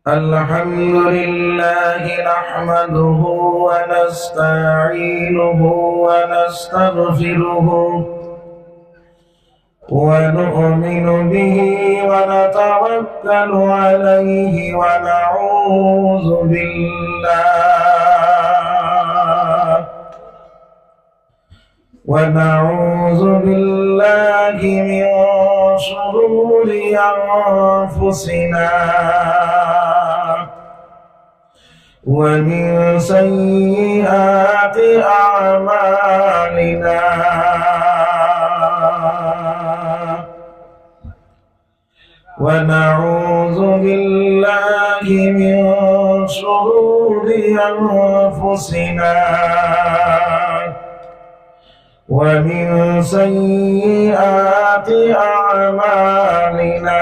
الحمد لله نحمده ونستعينه ونستغفره ونؤمن به ونتوكل عليه ونعوذ بالله من شرور أنفسنا ومن سيئات أعمالنا ونعوذ بالله من شرور أنفسنا ومن سيئات أعمالنا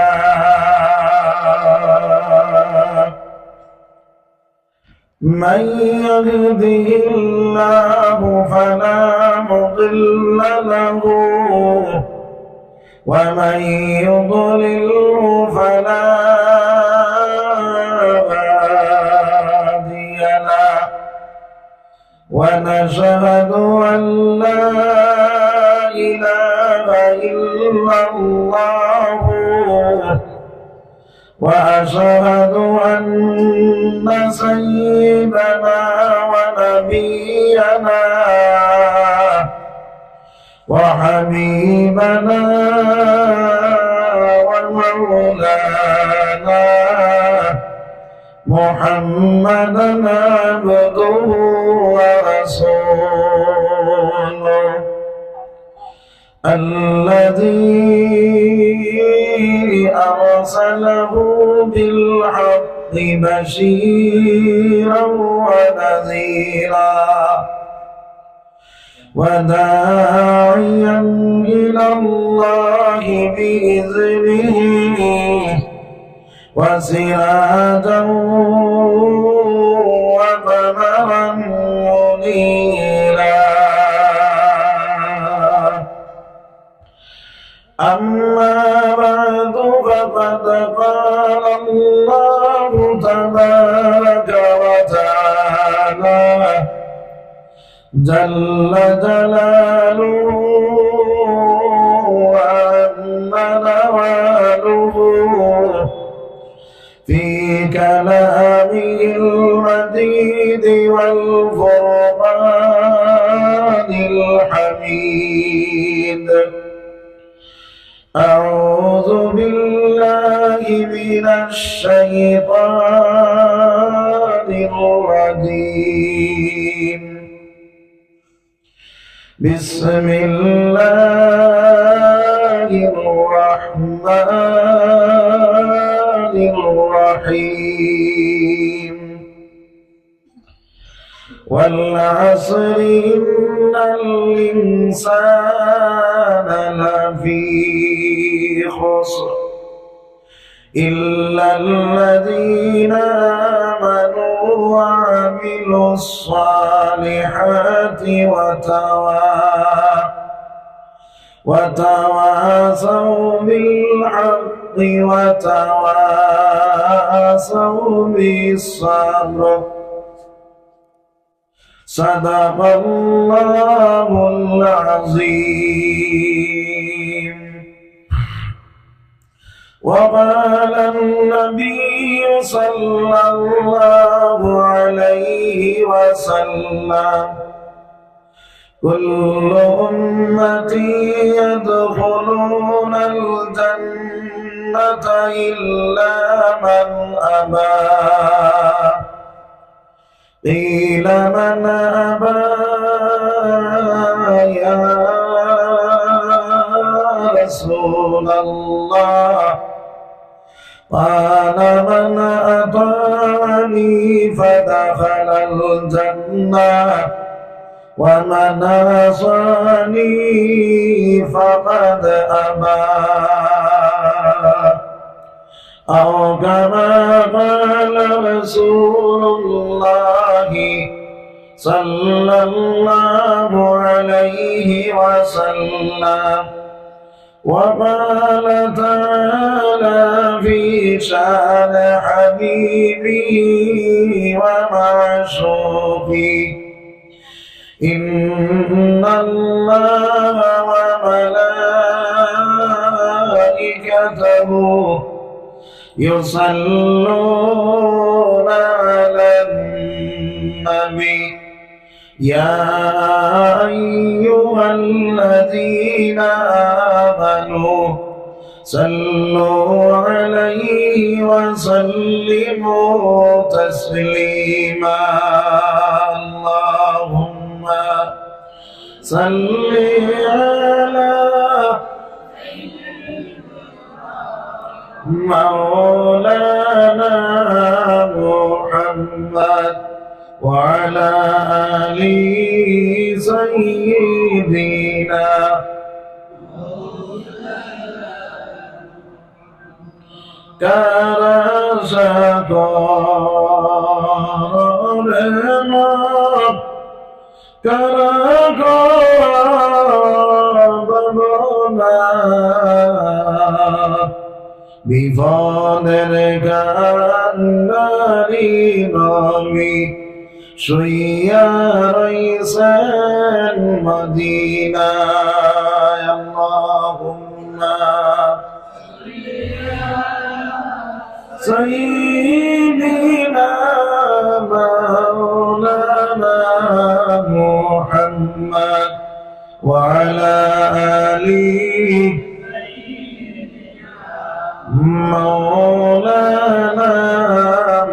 من يهده الله فلا مضل له ومن يضلله فلا هادي له ونشهد أن لا إله إلا الله وأشهد أن سيدنا ونبينا وحبيبنا ومولانا محمدا عبده ورسوله الذي أرسله بالحق بشيرا ونذيرا وداعيا إلى الله بإذنه وسراجا وقمرا منيرا أما بعد فقد قال الله تبارك وتعالى جل جلاله وعم نواله في كلامه المجيد والفرقان الحميد أعوذ بالله من الشيطان الرجيم بسم الله الرحمن الرحيم والعصر إن الإنسان لفي خسر إلا الذين آمنوا وعملوا الصالحات وتواصوا بالحق وتواصوا بالصبر صدق الله العظيم. وقال النبي صلى الله عليه وسلم كل أمتي يدخلون الجنة إلا من أبى قيل من أبى يا رسول الله قال من أطاعني فدخل الجنة ومن عصاني فقد أبى أو كما قال رسول الله صلى الله عليه وسلم. وقال تعالى في شأن حبيبه حبيبي ومعشوقي إن الله وملائكته يصلون على النبي يا أيها الذين آمنوا صلوا عليه وسلموا تسليما اللهم صل على مولانا محمد وعلى آل سيدنا বিপদের কান্নারি নবী শুইয়া রইছেন মদিনায় আল্লাহুম্মা সাইয়্যিদিনা মাওলানা মুহাম্মদ ওয়া আলা আলিহি মাওলানা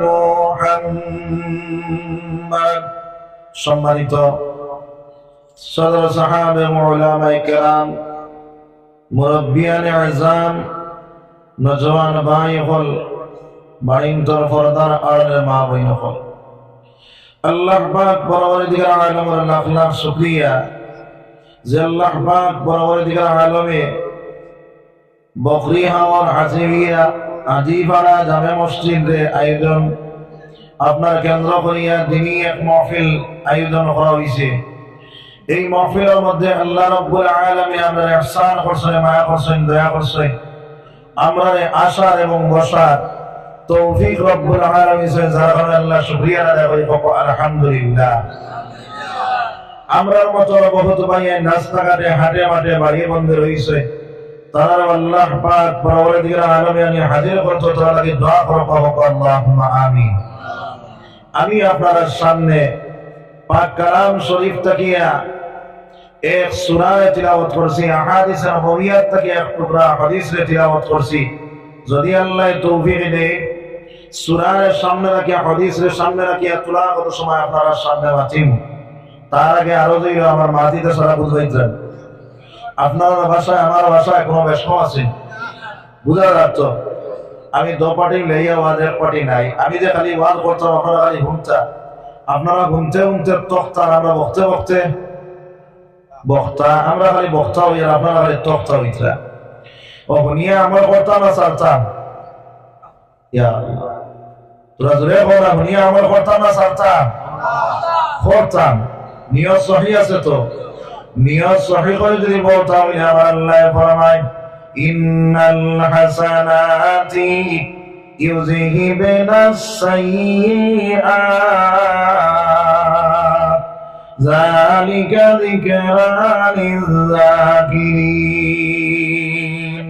মুহাম্মদ। সম্মানিত সদর সাহাবে উলামায়ে কেরাম, মুরব্বিয়ানে আযম, নওজওয়ান ভাই হল, বাড়িন্তর পর্দার আড়ালের মা বোন হল, আল্লাহ পাক পরওয়ারদিগার আলমের লাখ লাখ শুকরিয়া যে আল্লাহ পাক পরওয়ারদিগার আলমে বকরি হাওয়ার হাজিরিয়া আজিপাড়া জামে মসজিদে আয়োজন আপনার কেন্দ্র করিয়া দিনী এক মাহফিল আয়োজন করা হয়েছে। এই মাহফিলের মধ্যে আল্লাহ রাব্বুল আলামিন আমরা ইহসান করছেন, মায়া করছেন, দয়া করছেন, আমরা আশার এবং বসার তৌফিক রব্বুল আলামিন যার কারণে আল্লাহ শুকরিয়া আদায় করি আলহামদুলিল্লাহ। আমরার মতো বহুত ভাই রাস্তাঘাটে হাটে মাঠে বাড়ি বন্ধে রয়েছে, তারা আল্লাহ পাক পরওয়ারদিগার আলমিন হাজির করতে তারা লাগি দোয়া করো আল্লাহুম্মা আমিন। আমি আপনাদের সামনে পাক কালাম শরীফ তাকিয়া এক সূরা তিলাওয়াত করছি, আহাদিস নববিয়াত থেকে এক টুকরা হাদিস তিলাওয়াত করছি। যদি আল্লাহ তৌফিক দেয় সূরার সামনে রাখিয়া হাদিসের সামনে রাখিয়া তুলাগত সময় আপনারা সামনে বাঁচিম, তার আগে আরো যে আমার মাটিতে সারা বুঝাইতেন আপনার ভাষায় আমার ভাষায় কোনো বেশম আছে বুঝা যাচ্ছ। আমি দো পার্টি লইয়া ওয়াজ এক পার্টি নাই, আমি যে খালি ওয়াজ করতাম আপনারা খালি ঘুমতা, আপনারা ঘুমতে ঘুমতে তখতা, আমরা বকতে বকতে বক্তা, আমরা খালি বক্তা হইয়া আপনারা খালি তখতা হইতা। ও নিয়ে আমরা করতাম না সারতাম, ইয়া তোরা জোরে বলা নিয়ে আমরা করতাম না সারতাম, করতাম। নিয়ত সহি আছে তো, নিয়ত সহি করে যদি বলতাম আমার আল্লাহ ফরমায় ইন্নাল হাসানাতি ইউযহিবনাস সাইয়্যাত যালিকা যিকরা লিয-যাকিরিন।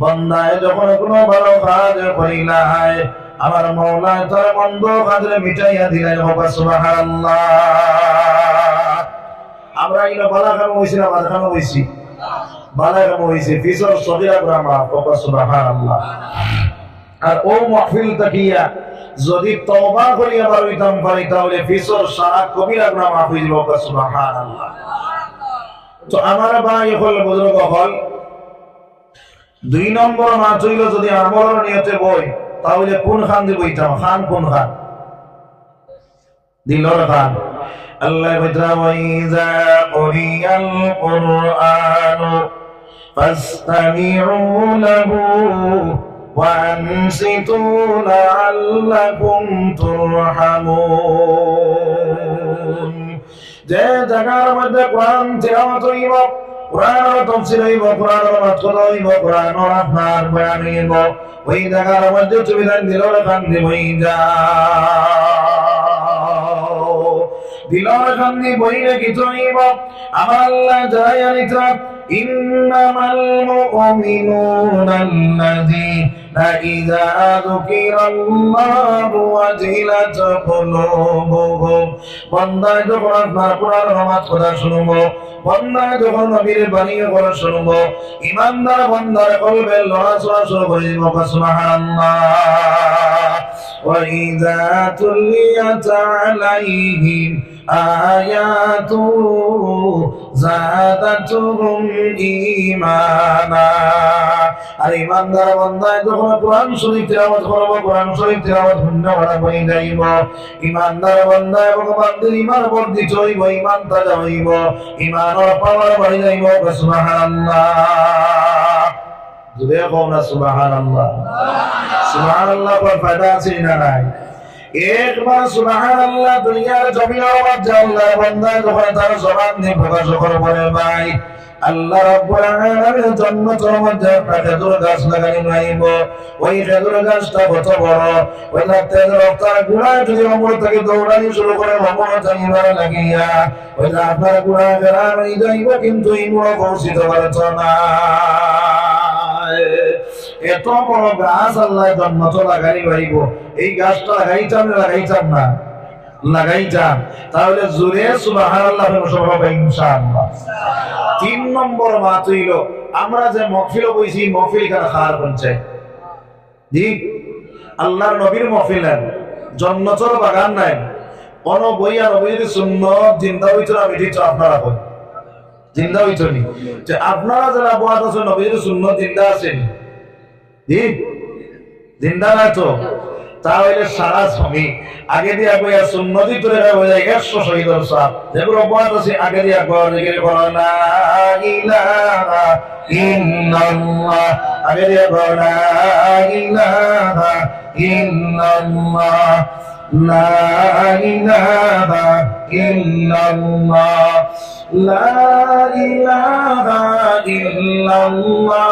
বান্দায় যখন কোনো ভালো কাজ করিলাই আমার মাওলা তার মন্দ কাজে মিটাইয়া দিলেন, সুবহানাল্লাহ। আমরা ইলা বালা কাম হইছি না বালা কাম হইছি, বালা কাম হইছি ফিসর সগীরা গ্রামা, সুবহানাল্লাহ। আর ও মাহফিল তাকিয়া যদি তওবা করিয়া বারইতাম পারি তাহলে ফিসর সারা কবিরা গ্রামা হই যাব, সুবহানাল্লাহ। তো আমার ভাই হল বুজুর্গ হল, দুই নম্বর মাছ হইল যদি আমল নিয়তে বই তাহলে কোন খান দিয়ে বইতাম, খান কোন খান দিলর খান। আল্লাহ বলতা ওয়াইযা কুরিয়াল কুরআনু ফাসতামিউ লাহু ওয়া আনসিতু লাআল্লাকুম তুরহামুন। যে জায়গার মধ্যে কোরআন তিলাওয়াত হইব কোরআনের তাফসীর হইব, কোরআনের মাতলা হইব, কোরআনের আপনার বয়ান হইব। ওই জায়গার মধ্যে তুমি দিলের কান্দি বই যাও, দিলের কান্দি বইলে কিছু হইব। আমার আল্লাহ জানাই আনিতা ইন্নামাল মুমিনুনা আল্লাযীনা ইযা যুকিরাল্লাহু ওয়াজিলাত কুলুবুহুম। বান্দা যখন আপনার কোরআনের নামাজ পড়া শুনবো, বান্দা যখন নবীর বাণী পড়া শুনবো, ঈমানদার বান্দার কলবে লড়াচড়া শুরু করে দিব। সুবহানাল্লাহ। ওয়া ইযা তুলিয়াত আলাইহিম আয়াতু যাদাতুহুম ঈমানা। আর ঈমানদার বান্দা যখন কোরআন শরীফ তেলাওয়াত করব, কোরআন শরীফ তেলাওয়াত শুনতে বড় বই যাইব, ঈমানদার বান্দা এবং বান্দির ঈমান বর্ধিত হইব, ঈমান তাজা হইব, ঈমানের পাওয়ার বাড়ি যাইব। সুবহানাল্লাহ। জুড়ে কও না সুবহানাল্লাহ। সুবহানাল্লাহ পর ফায়দা আছে না নাই? একবার সুবহানাল্লাহ দুনিয়ার জমিনের মধ্যে আল্লাহর বান্দা যখন তার জবান দিয়ে প্রকাশ করে ভাই, আল্লাহ রাব্বুল আলামিনের জান্নাতের মধ্যে একটা খেজুর গাছ লাগানো হইব। ওই খেজুর গাছটা কত বড়, ওই তেজ রক্তার গুড়ায় যদি অমর থেকে দৌড়ানি শুরু করে অমর জানিবার লাগিয়া ওই আপনার গুড়া গেরা হয়ে যাইব, কিন্তু এই মুড়ো পৌঁছিত পারছ না। এত বড় গাছ আল্লাহ জান্নাত লাগাই পাইব। এই গাছটা লাগাইতাম না লাগাইতাম না লাগাইতাম, তাহলে জোরে সুবহানাল্লাহ হবে ইনশাআল্লাহ। 3 নম্বর মাত হইল আমরা যে মহফিল বইছি, মহফিল কার খার বলছে জি আল্লাহর নবীর মহফিল নেন, জান্নাতের বাগান নাই। কোন বইয়া নবীর সুন্নাত জিন্দা হইতো না মিঠিত আপনারা কই জিন্দা হইতো নি? যে আপনারা যারা বয়াত আছেন নবীর সুন্নাত জিন্দা আছেন জি জিন্দা না তো? তাহলে সারা সমী আগে দিয়া কইয়া সুন্নতি তোরে হয়ে যায় 100 শহীদের সাথ যেগুলো বয়াত আছে আগে দিয়া কওয়া জিকির করো লা ইলাহা ইল্লাল্লাহ, আগে দিয়া কও লা ইলাহা ইল্লাল্লাহ, লা ইলাহা ইল্লাল্লাহ, লা ইলাহা ইল্লাল্লাহ।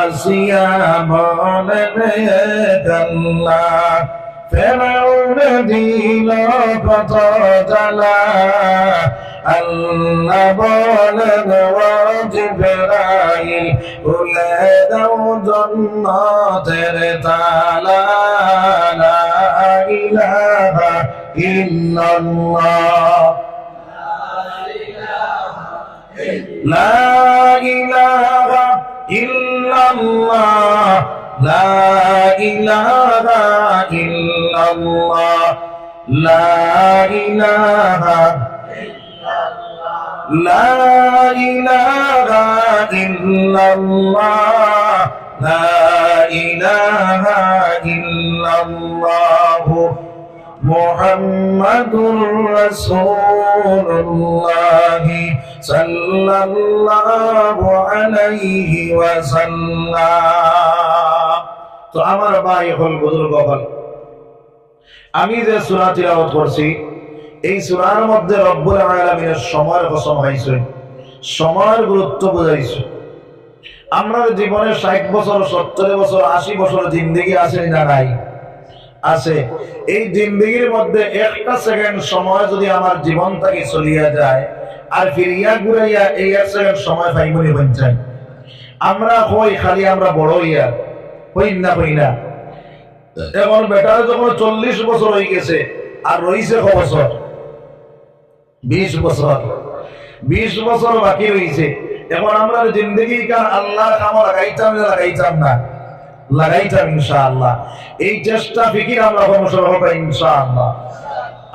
আসিয়া বলেন গাল্লা ফেরাউন দিল কত জ্বালা, আল্লাহ বলেন ও জিবরাইল খুলে দাও জান্নাতের তালা, লা ইলাহা ইল্লাল্লাহ, লা ইলাহা ইল্লাল্লাহ, লা ইলাহা ইল্লাল্লাহ, লা ইলাহা লা ইলাহা ইল্লাল্লাহ, লা ইলাহা ইল্লাল্লাহ, মুহাম্মাদুর রাসূলুল্লাহ সাল্লাল্লাহু আলাইহি ওয়াসাল্লাম। তো আমার ভাই হল বুজুর্গ হল, আমি যে সূরা তিলাওয়াত করছি এই সূরার মধ্যে রব্বুল আলামিনের সময়ের কসম হইছে, সময়ের গুরুত্ব বুঝাইছে। আমরা জীবনে 60 বছর 70 বছর 80 বছর জিন্দেগি আছে না নাই? আছে। এই জিন্দেগির মধ্যে একটা সেকেন্ড সময় যদি আমার জীবন থেকে চলিয়া যায় আর ফিরিয়া ঘুরাইয়া এই 1 সেকেন্ড সময় পাইবনি বঞ্চাই আমরা হই খালি আমরা বড় হইয়া হই না। এখন বেটার যখন 40 বছর হয়ে গেছে আর রইছে ক বছর? 20 বছর। 20 বছর বাকি রয়েছে। এখন আমরা জিন্দেগি কার আল্লাহ কাম লাগাইতাম না লাগাইতাম ইনশাআল্লাহ। এই চেষ্টা ফিকির আমরা অনুসরণ হবে ইনশাআল্লাহ।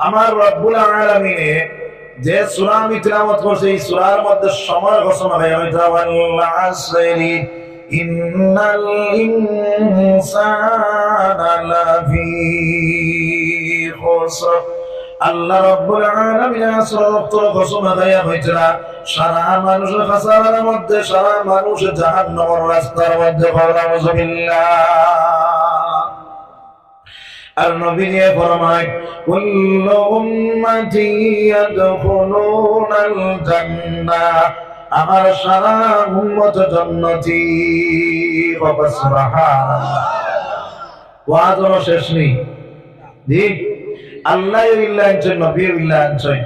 আমার রব্বুল আলামিনে যে সূরা আমি তিলাওয়াত করছি এই সূরার মধ্যে সময় ঘোষণা হয়ে গেছে, ওয়াল আসরি ইন্নাল ইনসানা লাফি খুসর। আল্লাহ রাব্বুল আলামিন আসরাতের ঘোষণা দেয়া হয়েছে, সারা মানুষ খাসারার মধ্যে, সারা মানুষ জাহান্নামের রাস্তার মধ্যে। নাউযুবিল্লাহ। আর নবী দিয়ে ফরমায় কুল্লু উম্মতি ইয়াদখুলুনাল জান্নাহ, আমার সারা উম্মত জান্নাতি। সুবহানাল্লাহ। ওয়াজও শেষ নেই। ঠিক আল্লাহ ইল্লা আনছেন, নবী ইল্লা আনছেন,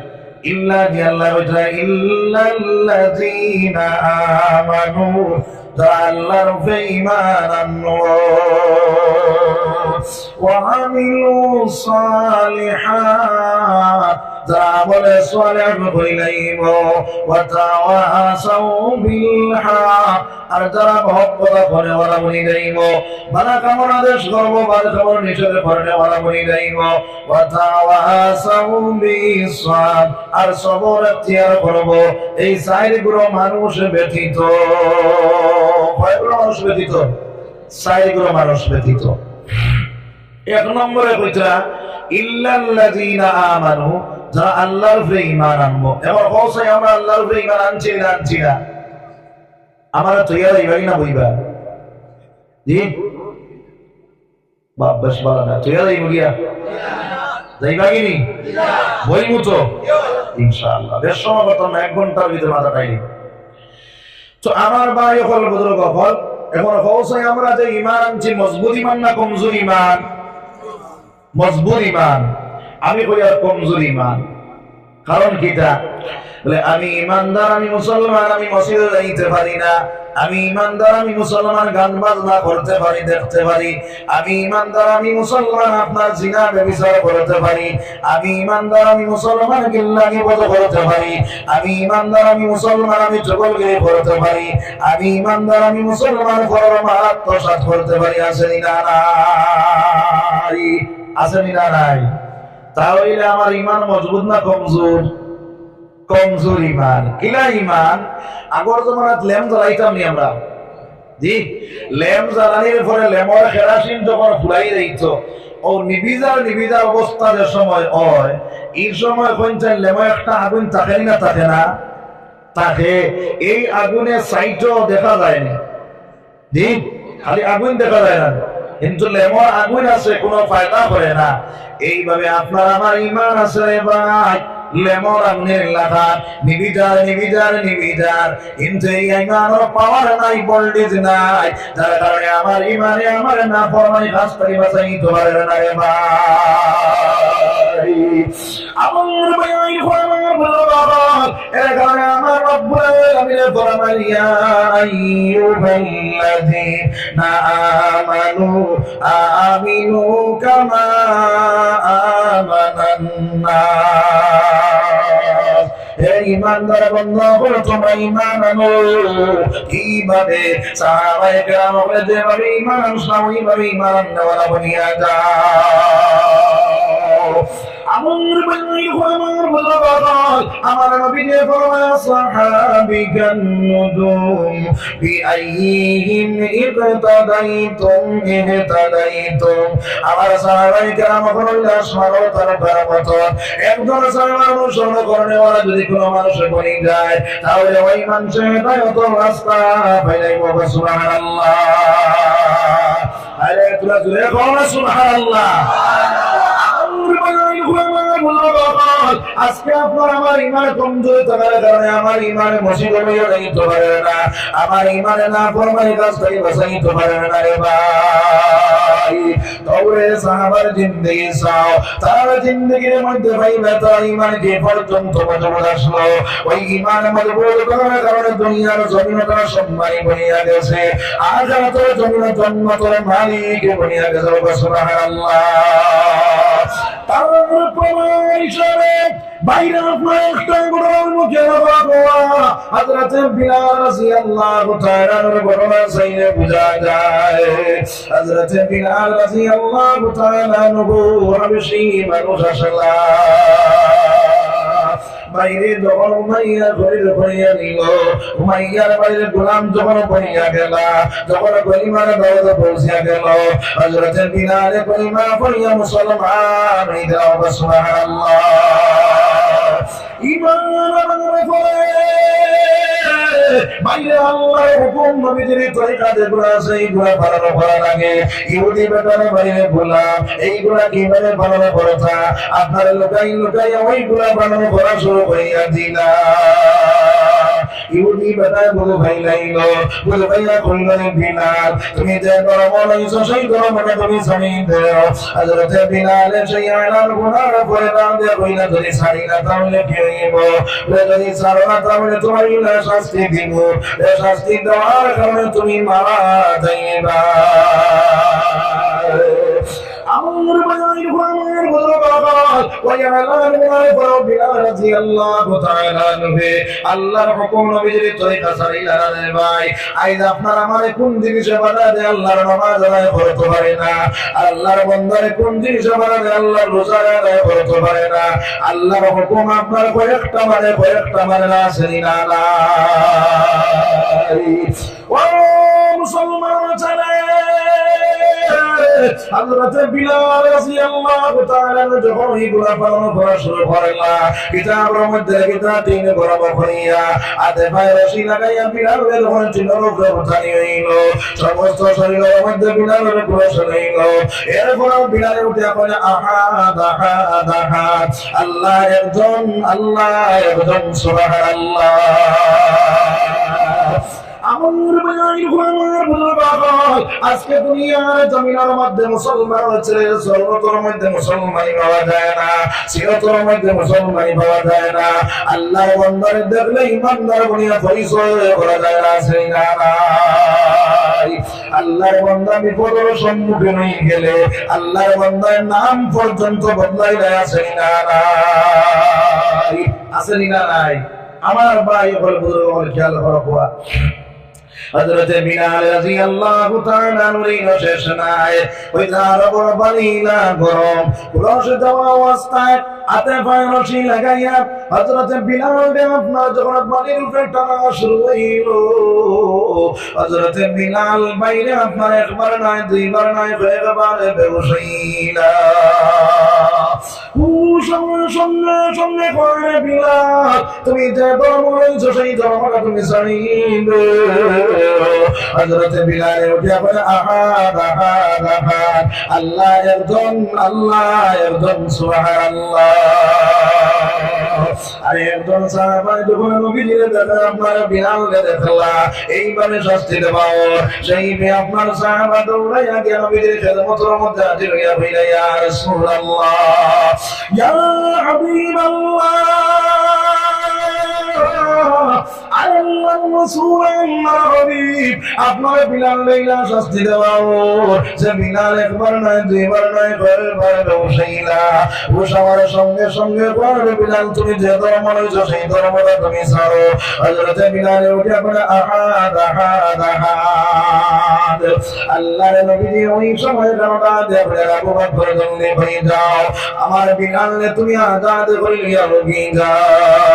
ইল্লা দি আল্লাহ ওইটা ইল্লাল্লাযীনা আমানু, যারা আল্লাহর উপরে ঈমান আনলো, ওয়া আমিলুস সালিহাত, যারা আমলে সালেহ করিলাম, ওয়া তাওয়াসাউ বিল হক, আর যারা মহব্বত করে ওরা বলি যাইব, ভালো কামনা আদেশ করব, ভালো কামনা নিষেধ করে ওরা বলি যাইব, ওয়া তাওয়াসাউ বিস সাবর, আর সবর এখতিয়ার করব। এই চার গ্রুপ মানুষ ব্যতীত, কয় গ্রুপ মানুষ ব্যতীত? চার গ্রুপ মানুষ ব্যতীত। এক নম্বরে কইতা ইল্লাল্লাযীনা আমানু, যারা আল্লাহর উপরে ঈমান আনবো। এবার কওছে আমরা আল্লাহর উপরে ঈমান আনছি না আনছি না? আমরা তৈয়া যাইবাই না বইবা? জি বাপ বেশ ভালো না, তৈয়া যাইব গিয়া যাইবা কিনি? বইমু তো ইনশাআল্লাহ। বেশ সময় কথা না, 1 ঘন্টার ভিতরে মাথা টাইনি। তো আমার ভাই হল বুজুর্গ হল, এখন কওছে আমরা যে ঈমান আনছি মজবুত ঈমান না কমজোর ঈমান? মজবুত ঈমান। আমি কই আর কমজোর ঈমান। কারণ কিটা? বলে আমি ইমানদার, আমি মুসলমান, আমি মসজিদে যাইতে পারি না। আমি ইমানদার, আমি মুসলমান, গান বাজনা করতে পারি, দেখতে পারি। আমি ইমানদার, আমি মুসলমান, আপনার জিনা ব্যভিচার করতে পারি। আমি ইমানদার, আমি মুসলমান, গিল্লানি বদ করতে পারি। আমি ইমানদার, আমি মুসলমান, আমি চগলগিরি করতে পারি। আমি ইমানদার, আমি মুসলমান, পরম আত্মসাৎ করতে পারি। আসেনি না নাই? আসেনি না নাই? তাহলে আমার ইমান মজবুত না কমজোর? কমজোর ইমান। কিলা ইমান? আগর জমানাত ল্যাম্প জ্বালাইতাম নি আমরা? জি, ল্যাম্প জ্বালানির পরে ল্যাম্পের কেরাসিন যখন ফুরাই যাইতো, ও নিবিজার অবস্থা যে সময় হয়, এই সময় পঞ্চায়েত ল্যাম্পে একটা আগুন থাকে না থাকে না? থাকে। এই আগুনের সাইটও দেখা যায় না। জি, খালি আগুন দেখা যায় না, কিন্তু লেমন আগুন আছে, কোনো ফায়দা করে না। এইভাবে আপনার আমার ইমান আছে রে ভাই, লেমন আগুনের লাগা নিবিজার, কিন্তু এই ইমানের পাওয়ার নাই, ভোল্টেজ নাই, যার কারণে আমার ইমানে আমার না ফরমানি কাজ করি বাঁচাইতে পারে না রে ভাই। আমার ভাই ফরমান বলো, এর কারণে আমার রব্বুল আলামিন ফরমান ইয়া আইয়ুহাল্লাযীনা আমানু আমিনু কামা আমানান নাস, হে ঈমানদার বান্দা বলো তোমরা ঈমান আনো। কিভাবে? সাহাবায়ে কেরাম বলে যেভাবে ঈমান আনছো ওইভাবে ঈমান আনওয়ালা বনিয়া যাও। আমার ভাই আমার বুজুর্গ, আমার নবী যে ফরমায় সাহাবিগান নুজুম বিআইহিম ইকতাদাইতুম ইহতাদাইতুম, আমার সাহাবায়ে কেরাম হলো আসমানের তারকার মতো। একজন সাহাবার অনুসরণ করনে ওরা যদি কোনো মানুষ বনি যায়, তাহলে ওই মানুষের হেদায়েত রাস্তা পাইলাই। বলো সুবহানাল্লাহ। আরে তোরা জোরে বলো সুবহানাল্লাহ। আজকে আপনার আমার ইমান কমজোর থাকার কারণে আমার ইমানে মসজিদে যাইতে পারে না, আমার ইমানে না ফরমানি কাজ করি বাঁচাইতে পারে না রে ভাই। তবে সাহাবার জিন্দেগি চাও, তার জিন্দেগির মধ্যে ভাইবে তার ইমান যে পর্যন্ত মজবুত আসলো, ওই ইমান মজবুত করার কারণে দুনিয়ার জমিন তারা সম্মানী বনিয়া গেছে, আখিরাতের জমিন জান্নাতের মালিক বনিয়া গেছে। সুবহানাল্লাহ। তার প্রমাণ হিসেবে বাইরে আপনার একটা ঘটনার মুখে হযরত বিলাল রাদিয়াল্লাহু তাআলা এর ঘটনা চাইলে বোঝা যায়। হযরত বিলাল রাদিয়াল্লাহু তাআলা হাবশী মানুষ আসলা বাইরে যখন উমাইয়া ঘরের ঘরিয়া নিল, উমাইয়ার বাইরে গোলাম যখন বনিয়া গেল, যখন গরিমার দাওয়াত পৌঁছিয়া গেল, হযরত বিলাল গরিমা পড়িয়া মুসলমান হইয়া গেল। সুবহানাল্লাহ। ঈমান আনলে পরে বাইরে আল্লাহর হুকুম নবীজির তরিকা যেগুলো আছে এইগুলো পালন করা লাগে। ইহুদি বেটারে বাইরে গোলাম এইগুলা কিভাবে পালন করতা আপনারা লুকাই লুকাই ওইগুলা পালন করা শুরু করিয়া দিলা। ইহুদি বেটায় বলে ভাই লাইলো বলে ভাইয়া কইলেন বিলাল তুমি যে ধর্ম লইছো সেই ধর্মটা তুমি ছাড়িয়ে দাও। হযরতে বিলাল সেই আলাল গুনাহ করে না দিয়ে কইলা যদি ছাড়ি না তাহলে কি হইব, যদি ছাড়ো না তাহলে তোমার ইলা শাস্তি দিব, এই শাস্তি দেওয়ার কারণে তুমি মারা যাইবা। আমার ভাই আমার বড় বাবা ওই আলাল গুনাহ করে বিলাল রাদিয়াল্লাহু তাআলা নবী আল্লাহর হুকুম নবীর তরিকা ছাড়িলা রে ভাই। আইজ আপনার আমারে কোন জিনিসে বাধা দেয় আল্লাহর নামাজ আদায় করতে পারে না, আল্লাহর বান্দারে কোন জিনিসে বাধা দেয় আল্লাহর রোজা আদায় করতে পারে না। আল্লাহর হুকুম আপনার কয়েকটা মানে না আসেনি না ও মুসলমান চলে। হযরত বিলাল রাদিয়াল্লাহু তাআলা যখন এইগুলা পালন করা শুরু করলা কিতাবের মধ্যে কিতাব তিন বরাবর করিয়া আদে ভাই রশি লাগাইয়া বিলালের যখন চিনর উপরে উঠানি হইল সমস্ত শরীরের মধ্যে বিলালের প্রবেশ হইল। এরপর বিলালে উঠে বলে আহাদ আহাদ আহাদ আল্লাহ একজন সুবহানাল্লাহ। আমার ভাই আমার বাবা আজকে দুনিয়ার জমিনের মধ্যে মুসলমান আছে, সর্বতর মধ্যে মুসলমানি পাওয়া যায় না, চিরতর মধ্যে মুসলমানি পাওয়া যায় না। আল্লাহর বান্দারে দেখলে ইমানদার বনিয়া পরিচয় করা যায় না, সেই না আল্লাহর বান্দা বিপদের সম্মুখীন হয়ে গেলে আল্লাহর বান্দার নাম পর্যন্ত বদলাই দেয়, আসেনি না আসেনি না নাই। আমার ভাই বল খেয়াল করো হযরতে বিলাল রাদিয়াল্লাহু তাআলা নুরিন শেষ নাই ওই দারবর বালিলা গরম পুরুষ দেওয়া অবস্থায় হাতে পায়ে রশি লাগাইয়া হযরতে বিলাল আপনার যখন বালির উপরে টানা শুরু হইল হযরতে বিলাল বাইরে আপনার একবার নয় দুইবার নয় কয়েকবার বেহুশ হইলা। সঙ্গে সঙ্গে করে বিলাল তুমি যে ধর্ম রয়েছো সেই ধর্মটা তুমি ছাড়িবে। হযরতে বিলাল উঠিয়া বলে আহাদ আহাদ আহাদ আল্লাহ একজন সুবহানাল্লাহ। আর একজন সাহাবা যখন নবীজির দেখা আপনার বিলালকে দেখলা এইভাবে শাস্তি দেওয়া সেই আপনার সাহাবা দৌড়াইয়া গিয়ে নবীজির খেদমতের মধ্যে হাজির হইয়া বইলা ইয়া রাসূলুল্লাহ ইয়া হাবিবাল্লাহ আল্লাহর রাসূল আল্লাহর হাবিব আপনার বিলাল লাইলা শাস্তি দাও। যে বিলাল একবার নয় দুইবার নয় বারবার বসাইলা বসাবার সঙ্গে সঙ্গে বলে বিলাল তুমি যে ধর্ম রয়েছো সেই ধর্মটা তুমি ছাড়ো। হযরতে বিলাল উঠে বলে আহাদ আহাদ আহাদ আল্লাহর নবী ওই সময় গানটা দেখে আবু বকর জলদি হয়ে যাও আমার বিলাল তুমি আজাদ করিয়া রবি যাও।